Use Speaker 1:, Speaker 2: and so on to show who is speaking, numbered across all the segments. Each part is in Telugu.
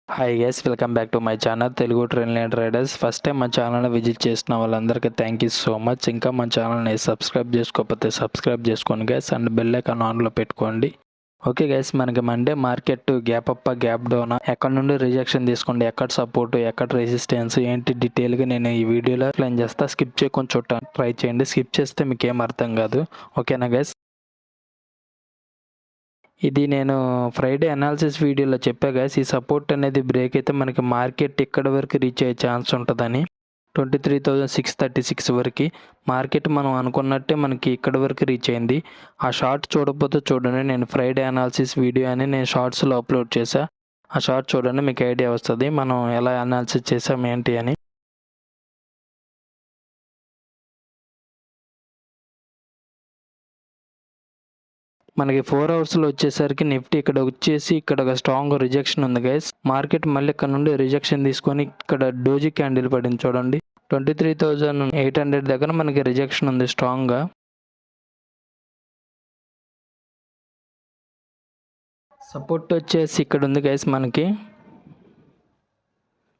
Speaker 1: Hi guys, welcome back to my channel Telugu train line riders. First time మా ఛానల్ని విజిట్ చేసిన వాళ్ళందరికీ థ్యాంక్ యూ సో మచ్. ఇంకా మా ఛానల్ని సబ్స్క్రైబ్ చేసుకోకపోతే సబ్స్క్రైబ్ చేసుకోండి గైస్, అండ్ బెల్ ఐకాన్ ఆన్లో పెట్టుకోండి. ఓకే గైస్, మనకి Monday market gap up gap down, ఎక్కడ నుండి రిజెక్షన్ తీసుకోండి, ఎక్కడ సపోర్ట్, ఎక్కడ రెసిస్టెన్స్ ఏంటి డీటెయిల్గా నేను ఈ వీడియోలో ఎక్స్ప్లెయిన్ చేస్తా. స్కిప్ చేయకుండా చూడటానికి ట్రై చేయండి. స్కిప్ చేస్తే మీకు ఏం అర్థం కాదు. ఓకేనా గైస్? ఇది నేను ఫ్రైడే అనాలిసిస్ వీడియోలో చెప్పా గైస్. ఈ సపోర్ట్ అనేది బ్రేక్ అయితే మనకి మార్కెట్ ఇక్కడ వరకు రీచ్ అయ్యే ఛాన్స్ ఉంటుందని. 23,636 వరకు మార్కెట్ మనం అనుకున్నట్టే మనకి ఇక్కడ వరకు రీచ్ అయింది. ఆ షార్ట్ చూడకపోతే చూడండి, నేను ఫ్రైడే అనాలిసిస్ వీడియో అని నేను షార్ట్స్లో అప్లోడ్ చేశా. ఆ షార్ట్ చూడండి, మీకు ఐడియా వస్తుంది మనం ఎలా అనాలిసిస్ చేసాం ఏంటి అని. మనకి 4 అవర్స్లో వచ్చేసరికి నిఫ్టీ ఇక్కడ వచ్చేసి ఇక్కడ ఒక స్ట్రాంగ్ రిజెక్షన్ ఉంది గైస్. మార్కెట్ మళ్ళీ ఇక్కడ నుండి రిజెక్షన్ తీసుకొని ఇక్కడ డోజీ క్యాండిల్ పడింది చూడండి. 23,800 దగ్గర మనకి రిజెక్షన్ ఉంది స్ట్రాంగ్గా. సపోర్ట్ వచ్చేసి ఇక్కడ ఉంది గైస్. మనకి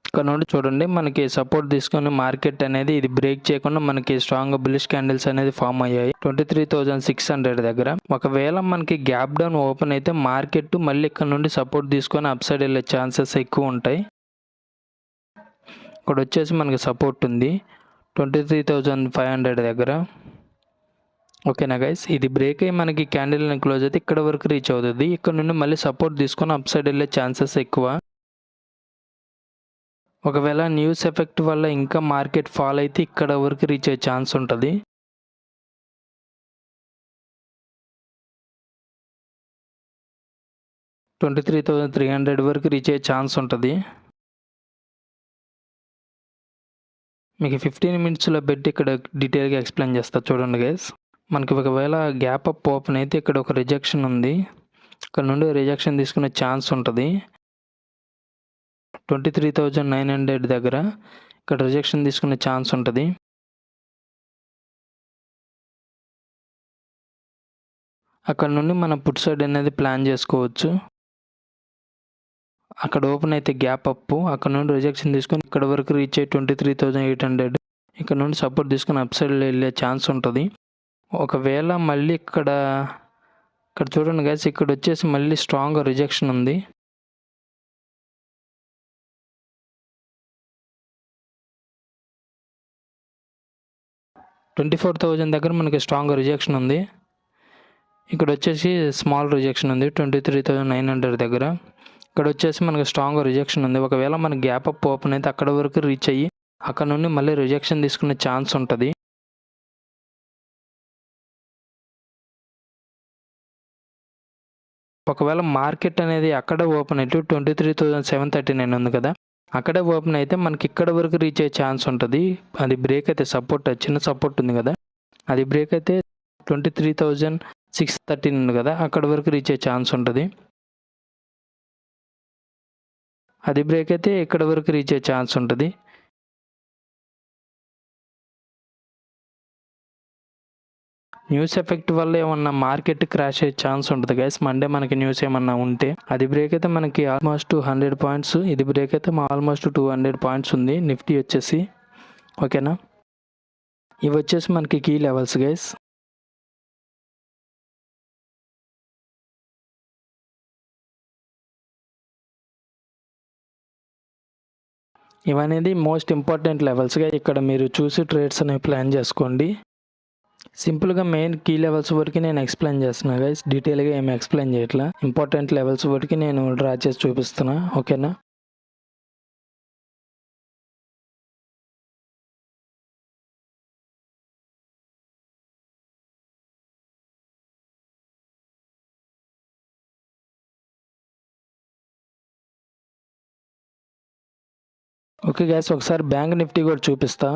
Speaker 1: ఇక్కడ నుండి చూడండి, మనకి సపోర్ట్ తీసుకొని మార్కెట్ అనేది ఇది బ్రేక్ చేయకుండా మనకి స్ట్రాంగ్ బుల్లిష్ క్యాండిల్స్ అనేది ఫామ్ అయ్యాయి 23,600 దగ్గర. ఒకవేళ మనకి గ్యాప్ డౌన్ ఓపెన్ అయితే మార్కెట్ మళ్ళీ ఇక్కడ నుండి సపోర్ట్ తీసుకొని అప్ సైడ్ వెళ్ళే ఛాన్సెస్ ఎక్కువ ఉంటాయి. ఇక్కడ వచ్చేసి మనకి సపోర్ట్ ఉంది 23,500 దగ్గర. ఓకేనా గైస్, ఇది బ్రేక్ అయ్యి మనకి క్యాండిల్ క్లోజ్ అయితే ఇక్కడ వరకు రీచ్ అవుతుంది. ఇక్కడ నుండి మళ్ళీ సపోర్ట్ తీసుకొని అప్ సైడ్ వెళ్ళే ఛాన్సెస్ ఎక్కువ. ఒకవేళ న్యూస్ ఎఫెక్ట్ వల్ల ఇంకా మార్కెట్ ఫాల్ అయితే ఇక్కడ వరకు రీచ్ అయ్యే ఛాన్స్ ఉంటుంది. $23,300 వరకు రీచ్ అయ్యే ఛాన్స్ ఉంటుంది. మీకు 15 మినిట్స్లో పెట్టి ఇక్కడ డీటెయిల్గా ఎక్స్ప్లెయిన్ చేస్తా చూడండి గైస్. మనకి ఒకవేళ గ్యాప్ అప్ ఓపెన్ అయితే ఇక్కడ ఒక రిజెక్షన్ ఉంది, ఇక్కడ నుండి రిజెక్షన్ తీసుకునే ఛాన్స్ ఉంటుంది 23,900 దగ్గర. ఇక్కడ రిజెక్షన్ తీసుకునే ఛాన్స్ ఉంటుంది. అక్కడ నుండి మనం పుట్ సైడ్ అనేది ప్లాన్ చేసుకోవచ్చు. అక్కడ ఓపెన్ అయితే గ్యాప్ అప్, అక్కడ నుండి రిజెక్షన్ తీసుకొని ఇక్కడ వరకు రీచ్ అయ్యి 23,800, ఇక్కడ నుండి సపోర్ట్ తీసుకొని అప్ సైడ్ వెళ్ళే ఛాన్స్ ఉంటుంది. ఒకవేళ మళ్ళీ ఇక్కడ చూడండి గైస్, ఇక్కడ వచ్చేసి మళ్ళీ స్ట్రాంగ్ రిజెక్షన్ ఉంది. $24,000 దగ్గర మనకి స్ట్రాంగ్ రిజెక్షన్ ఉంది. ఇక్కడ వచ్చేసి స్మాల్ రిజెక్షన్ ఉంది 23,900 దగ్గర. ఇక్కడ వచ్చేసి మనకి స్ట్రాంగ్ రిజెక్షన్ ఉంది. ఒకవేళ మన గ్యాప్ అప్ ఓపెన్ అయితే అక్కడ వరకు రీచ్ అయ్యి అక్కడ నుండి మళ్ళీ రిజెక్షన్ తీసుకునే ఛాన్స్ ఉంటుంది. ఒకవేళ మార్కెట్ అనేది అక్కడ ఓపెన్ అయితే 23,739 ఉంది కదా, అక్కడే ఓపెన్ అయితే మనకి ఇక్కడ వరకు రీచ్ అయ్యే ఛాన్స్ ఉంటుంది. అది బ్రేక్ అయితే సపోర్ట్, చిన్న సపోర్ట్ ఉంది కదా, అది బ్రేక్ అయితే 23,613 ఉంది కదా, అక్కడ వరకు రీచ్ అయ్యే ఛాన్స్ ఉంటుంది. అది బ్రేక్ అయితే ఇక్కడ వరకు రీచ్ అయ్యే ఛాన్స్ ఉంటుంది. న్యూస్ ఎఫెక్ట్ వల్ల ఏమన్నా మార్కెట్ క్రాష్ అయ్యే ఛాన్స్ ఉంటుంది గైస్. మండే మనకి న్యూస్ ఏమన్నా ఉంటే అది బ్రేక్ అయితే మనకి ఆల్మోస్ట్ 100 పాయింట్స్, ఇది బ్రేక్ అయితే ఆల్మోస్ట్ 200 పాయింట్స్ ఉంది నిఫ్టీ వచ్చేసి. ఓకేనా, ఇవి వచ్చేసి మనకి కీ లెవెల్స్ గైస్. ఇవనేది మోస్ట్ ఇంపార్టెంట్ లెవెల్స్గా ఇక్కడ మీరు చూసి ట్రేడ్స్ అనేవి ప్లాన్ చేసుకోండి. సింపుల్గా మెయిన్ కీ లెవెల్స్ వరకు నేను ఎక్స్ప్లెయిన్ చేస్తున్నా గైస్, డీటెయిల్గా ఏమి ఎక్స్ప్లెయిన్ చేయట్లా. ఇంపార్టెంట్ లెవెల్స్ వరకు నేను డ్రా చేసి చూపిస్తున్నా. ఓకేనా, ఓకే గైస్, ఒకసారి బ్యాంక్ నిఫ్టీ కూడా చూపిస్తా.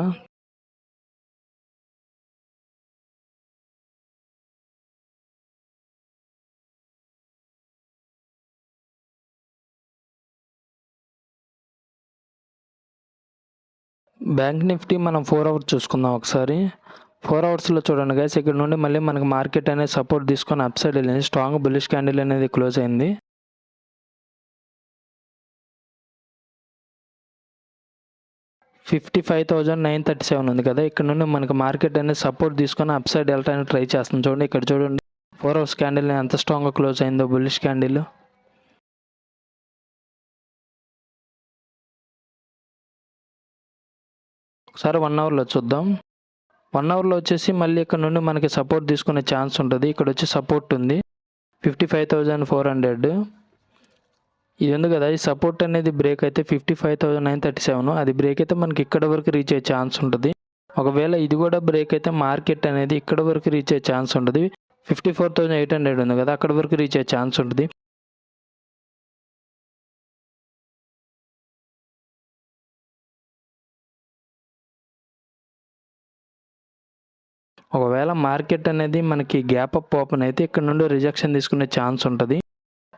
Speaker 1: బ్యాంక్ నిఫ్టీ మనం 4 అవర్స్ చూసుకుందాం ఒకసారి. 4 అవర్స్లో చూడండి గైస్, ఇక్కడ నుండి మళ్ళీ మనకి మార్కెట్ అనేది సపోర్ట్ తీసుకొని అప్ సైడ్ వెళ్ళింది. స్ట్రాంగ్ బుల్లిష్ క్యాండిల్ అనేది క్లోజ్ అయింది. 55,937 ఉంది కదా, ఇక్కడ నుండి మనకి మార్కెట్ అనేది సపోర్ట్ తీసుకొని అప్ సైడ్ వెళ్ళడానికి ట్రై చేస్తుంది. చూడండి ఇక్కడ చూడండి 4 అవర్స్ క్యాండిల్ ఎంత స్ట్రాంగ్గా క్లోజ్ అయిందో, బుల్లిష్ క్యాండిల్. ఒకసారి 1 అవర్లో చూద్దాం. 1 అవర్లో వచ్చేసి మళ్ళీ ఇక్కడ నుండి మనకి సపోర్ట్ తీసుకునే ఛాన్స్ ఉంటుంది. ఇక్కడ వచ్చి సపోర్ట్ ఉంది 55,400. ఇది ఉంది కదా, ఈ సపోర్ట్ అనేది బ్రేక్ అయితే 55,937, అది బ్రేక్ అయితే మనకి ఇక్కడ వరకు రీచ్ అయ్యే ఛాన్స్ ఉంటుంది. ఒకవేళ ఇది కూడా బ్రేక్ అయితే మార్కెట్ అనేది ఇక్కడ వరకు రీచ్ అయ్యే ఛాన్స్ ఉంటుంది. 54,800 ఉంది కదా, అక్కడ వరకు రీచ్ అయ్యే ఛాన్స్ ఉంటుంది. ఒకవేళ మార్కెట్ అనేది మనకి గ్యాప్ అప్ ఓపెన్ అయితే ఇక్కడ నుండి రిజెక్షన్ తీసుకునే ఛాన్స్ ఉంటుంది.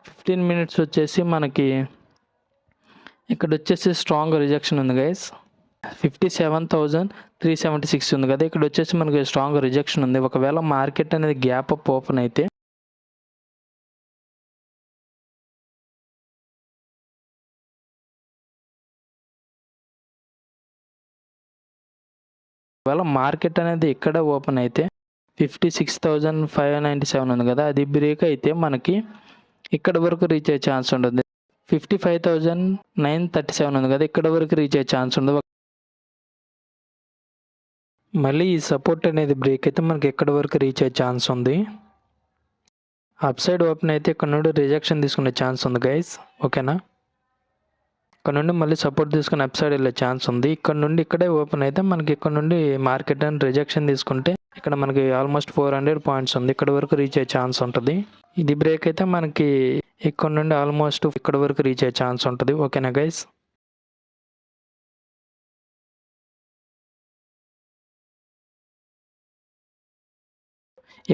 Speaker 1: 15 మినిట్స్ వచ్చేసి మనకి ఇక్కడ వచ్చేసి స్ట్రాంగ్ రిజెక్షన్ ఉంది గైస్. 57,376 ఉంది కదా, ఇక్కడ వచ్చేసి మనకి స్ట్రాంగ్ రిజెక్షన్ ఉంది. ఒకవేళ మార్కెట్ అనేది గ్యాప్ అప్ ఓపెన్ అయితే మార్కెట్ అనేది ఇక్కడ ఓపెన్ అయితే 56,597 ఉంది కదా, అది బ్రేక్ అయితే మనకి ఇక్కడ వరకు రీచ్ అయ్యే ఛాన్స్ ఉంటుంది. 55,937 ఉంది కదా, ఇక్కడ వరకు రీచ్ అయ్యే ఛాన్స్ ఉంది. మళ్ళీ ఈ సపోర్ట్ అనేది బ్రేక్ అయితే మనకి ఎక్కడ వరకు రీచ్ అయ్యే ఛాన్స్ ఉంది. అప్ సైడ్ ఓపెన్ అయితే ఇక్కడ నుండి రిజెక్షన్ తీసుకునే ఛాన్స్ ఉంది గైస్, ఓకేనా. ఇక్కడ నుండి మళ్ళీ సపోర్ట్ తీసుకుని అప్ సైడ్ వెళ్ళే ఛాన్స్ ఉంది. ఇక్కడ నుండి ఇక్కడే ఓపెన్ అయితే మనకి ఇక్కడ నుండి మార్కెట్ అని రిజెక్షన్ తీసుకుంటే ఇక్కడ మనకి ఆల్మోస్ట్ 400 పాయింట్స్ ఉంది, ఇక్కడ వరకు రీచ్ అయ్యే ఛాన్స్ ఉంటుంది. ఇది బ్రేక్ అయితే మనకి ఇక్కడ నుండి ఆల్మోస్ట్ ఇక్కడ వరకు రీచ్ అయ్యే ఛాన్స్ ఉంటుంది, ఓకేనా గైస్.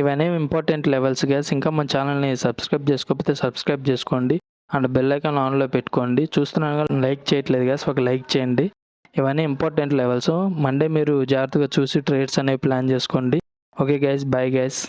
Speaker 1: ఇవన్నీ ఇంపార్టెంట్ లెవెల్స్ గైస్. ఇంకా మన ఛానల్ని సబ్స్క్రైబ్ చేసుకోకపోతే సబ్స్క్రైబ్ చేసుకోండి అండ్ బెల్ ఐకాన్ ఆన్లో పెట్టుకోండి. చూస్తున్నాను కానీ లైక్ చేయట్లేదు గైస్, ఒక లైక్ చేయండి. ఇవన్నీ ఇంపార్టెంట్ లెవెల్స్. మండే మీరు జాగ్రత్తగా చూసి ట్రేడ్స్ అనేవి ప్లాన్ చేసుకోండి. Okay guys, bye guys.